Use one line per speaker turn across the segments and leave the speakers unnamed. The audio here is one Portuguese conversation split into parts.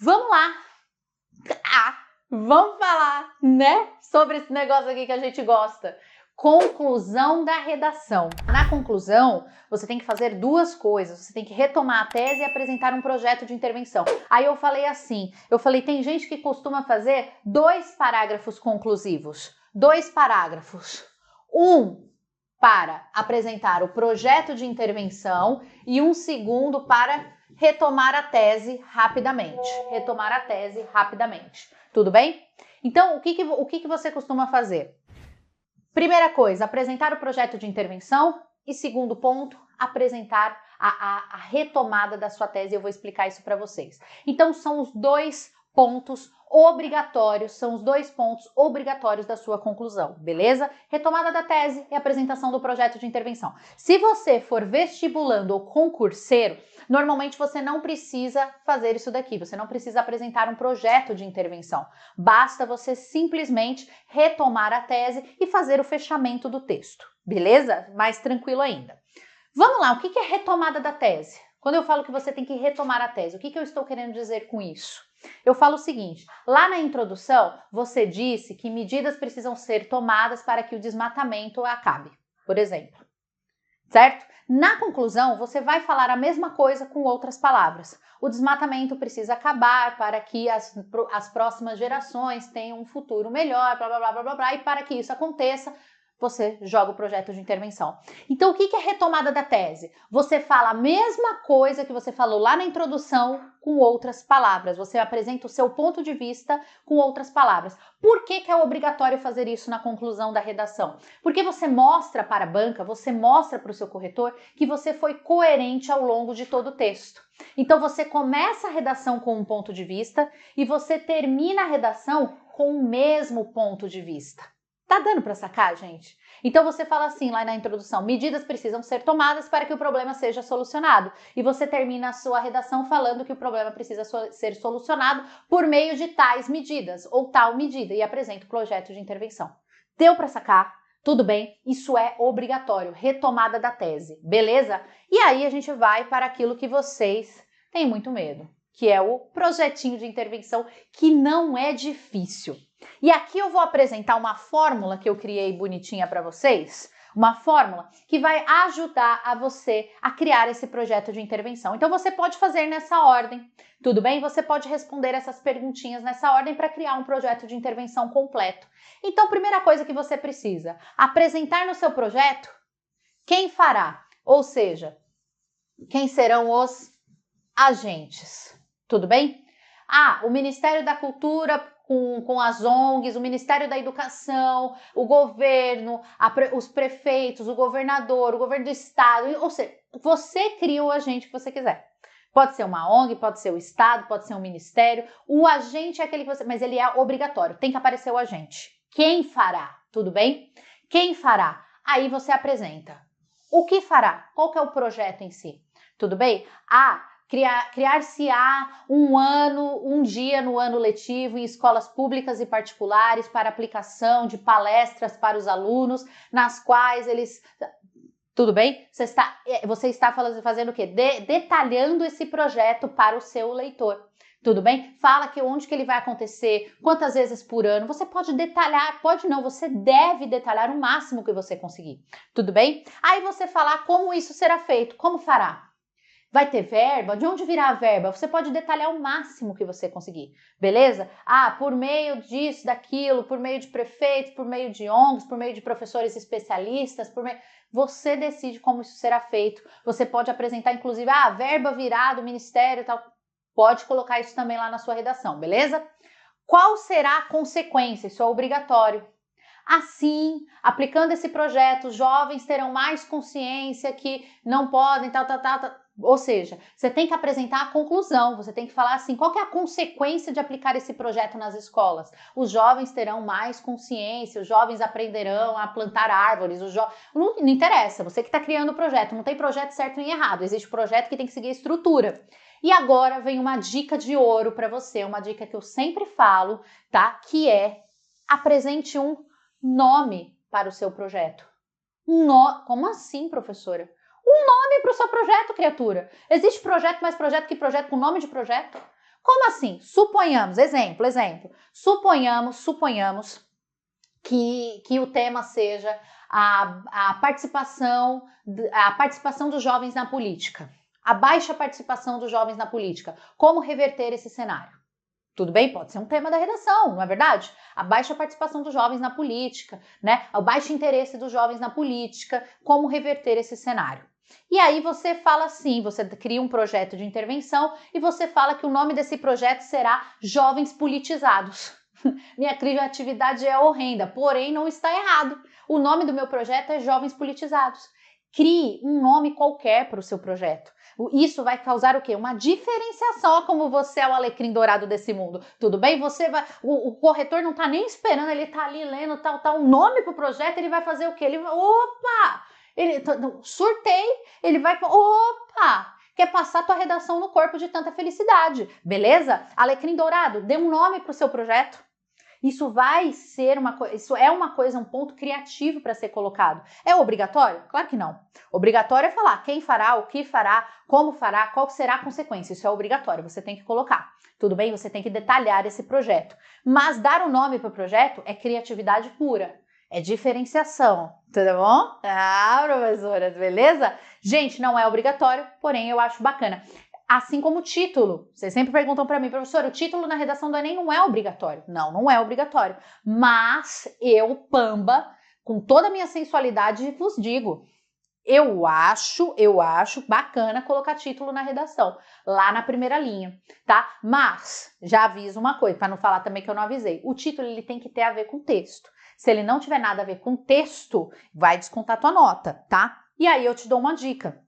Vamos lá! Vamos falar, né? Sobre esse negócio aqui que a gente gosta. Conclusão da redação. Na conclusão, você tem que fazer duas coisas. Você tem que retomar a tese e apresentar um projeto de intervenção. Aí eu falei assim, tem gente que costuma fazer 2 parágrafos conclusivos. 2 parágrafos. Um para apresentar o projeto de intervenção e um segundo para retomar a tese rapidamente. Tudo bem? Então, o que você costuma fazer? Primeira coisa, apresentar o projeto de intervenção e segundo ponto, apresentar a retomada da sua tese. Eu vou explicar isso para vocês. Então, são os 2 pontos obrigatórios, da sua conclusão, beleza? Retomada da tese e apresentação do projeto de intervenção. Se você for vestibulando ou concurseiro, normalmente você não precisa fazer isso daqui, você não precisa apresentar um projeto de intervenção. Basta você simplesmente retomar a tese e fazer o fechamento do texto, beleza? Mais tranquilo ainda. Vamos lá, o que é retomada da tese? Quando eu falo que você tem que retomar a tese, o que eu estou querendo dizer com isso? Eu falo o seguinte, lá na introdução você disse que medidas precisam ser tomadas para que o desmatamento acabe, por exemplo, certo? Na conclusão você vai falar a mesma coisa com outras palavras. O desmatamento precisa acabar para que as próximas gerações tenham um futuro melhor, blá, blá, blá, blá, blá, blá, e para que isso aconteça, você joga o projeto de intervenção. Então, o que é retomada da tese? Você fala a mesma coisa que você falou lá na introdução com outras palavras. Você apresenta o seu ponto de vista com outras palavras. Por que é obrigatório fazer isso na conclusão da redação? Porque você mostra para a banca, você mostra para o seu corretor que você foi coerente ao longo de todo o texto. Então, você começa a redação com um ponto de vista e você termina a redação com o mesmo ponto de vista. Tá dando para sacar, gente? Então você fala assim lá na introdução, medidas precisam ser tomadas para que o problema seja solucionado. E você termina a sua redação falando que o problema precisa ser solucionado por meio de tais medidas ou tal medida e apresenta o projeto de intervenção. Deu para sacar? Tudo bem? Isso é obrigatório, retomada da tese, beleza? E aí a gente vai para aquilo que vocês têm muito medo, que é o projetinho de intervenção, que não é difícil. E aqui eu vou apresentar uma fórmula que eu criei bonitinha para vocês, uma fórmula que vai ajudar a você a criar esse projeto de intervenção. Então você pode fazer nessa ordem, tudo bem? Você pode responder essas perguntinhas nessa ordem para criar um projeto de intervenção completo. Então, primeira coisa que você precisa, apresentar no seu projeto quem fará, ou seja, quem serão os agentes, tudo bem? O Ministério da Cultura com as ONGs, o Ministério da Educação, o governo, os prefeitos, o governador, o governo do estado, ou seja, você cria o agente que você quiser. Pode ser uma ONG, pode ser o estado, pode ser um ministério, o agente é aquele que você... Mas ele é obrigatório, tem que aparecer o agente. Quem fará? Tudo bem? Quem fará? Aí você apresenta. O que fará? Qual que é o projeto em si? Tudo bem? Criar-se-á um dia no ano letivo em escolas públicas e particulares para aplicação de palestras para os alunos, nas quais eles... Tudo bem? Você está fazendo o quê? Detalhando esse projeto para o seu leitor. Tudo bem? Fala onde que ele vai acontecer, quantas vezes por ano. Você pode detalhar, pode não, você deve detalhar o máximo que você conseguir. Tudo bem? Aí você falar como isso será feito, como fará. Vai ter verba? De onde virá a verba? Você pode detalhar o máximo que você conseguir, beleza? Por meio disso, daquilo, por meio de prefeitos, por meio de ONGs, por meio de professores especialistas, você decide como isso será feito. Você pode apresentar, inclusive, a verba virá do ministério e tal. Pode colocar isso também lá na sua redação, beleza? Qual será a consequência? Isso é obrigatório. Assim, aplicando esse projeto, os jovens terão mais consciência que não podem, tal. Ou seja, você tem que apresentar a conclusão, você tem que falar assim, qual que é a consequência de aplicar esse projeto nas escolas? Os jovens terão mais consciência, os jovens aprenderão a plantar árvores, não interessa, você que está criando o projeto, não tem projeto certo nem errado, existe projeto que tem que seguir a estrutura. E agora vem uma dica de ouro para você, uma dica que eu sempre falo, tá? Que é, apresente um nome para o seu projeto. Como assim, professora? Um nome para o seu projeto, criatura. Existe projeto mais projeto que projeto com nome de projeto? Como assim? Suponhamos, exemplo, suponhamos que o tema seja a participação dos jovens na política, a baixa participação dos jovens na política. Como reverter esse cenário? Tudo bem? Pode ser um tema da redação, não é verdade? A baixa participação dos jovens na política, né? O baixo interesse dos jovens na política, como reverter esse cenário. E aí você fala assim, você cria um projeto de intervenção e você fala que o nome desse projeto será Jovens Politizados. Minha criatividade é horrenda, porém não está errado. O nome do meu projeto é Jovens Politizados. Crie um nome qualquer para o seu projeto. Isso vai causar o quê? Uma diferenciação, como você é o alecrim dourado desse mundo. Tudo bem? Você vai, o corretor não está nem esperando, ele está ali lendo um nome para o projeto, ele vai fazer o quê? Ele vai, opa! Surtei, ele vai, opa! Quer passar tua redação no corpo de tanta felicidade, beleza? Alecrim dourado, dê um nome para o seu projeto. Isso vai ser um ponto criativo para ser colocado. É obrigatório? Claro que não. Obrigatório é falar quem fará, o que fará, como fará, qual será a consequência. Isso é obrigatório, você tem que colocar. Tudo bem? Você tem que detalhar esse projeto. Mas dar o nome para o projeto é criatividade pura. É diferenciação, tudo bom? Ah, professoras, beleza? Gente, não é obrigatório, porém eu acho bacana. Assim como o título. Vocês sempre perguntam para mim, professor, o título na redação do Enem não é obrigatório. Não, não é obrigatório. Mas eu, Pamba, com toda a minha sensualidade, vos digo, eu acho bacana colocar título na redação, lá na primeira linha, tá? Mas, já aviso uma coisa, para não falar também que eu não avisei. O título, ele tem que ter a ver com o texto. Se ele não tiver nada a ver com o texto, vai descontar tua nota, tá? E aí eu te dou uma dica.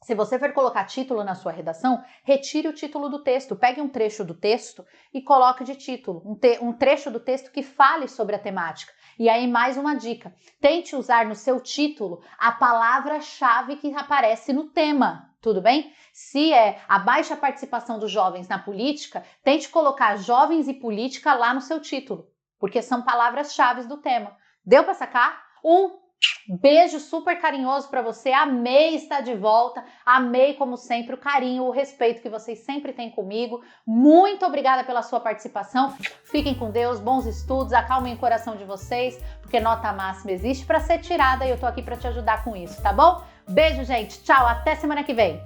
Se você for colocar título na sua redação, retire o título do texto. Pegue um trecho do texto e coloque de título. Um trecho do texto que fale sobre a temática. E aí, mais uma dica. Tente usar no seu título a palavra-chave que aparece no tema. Tudo bem? Se é a baixa participação dos jovens na política, tente colocar jovens e política lá no seu título. Porque são palavras-chave do tema. Deu para sacar? Beijo super carinhoso para você, amei estar de volta, amei como sempre o carinho, o respeito que vocês sempre têm comigo, muito obrigada pela sua participação, fiquem com Deus, bons estudos, acalmem o coração de vocês, porque nota máxima existe para ser tirada e eu tô aqui para te ajudar com isso, tá bom? Beijo gente, tchau, até semana que vem!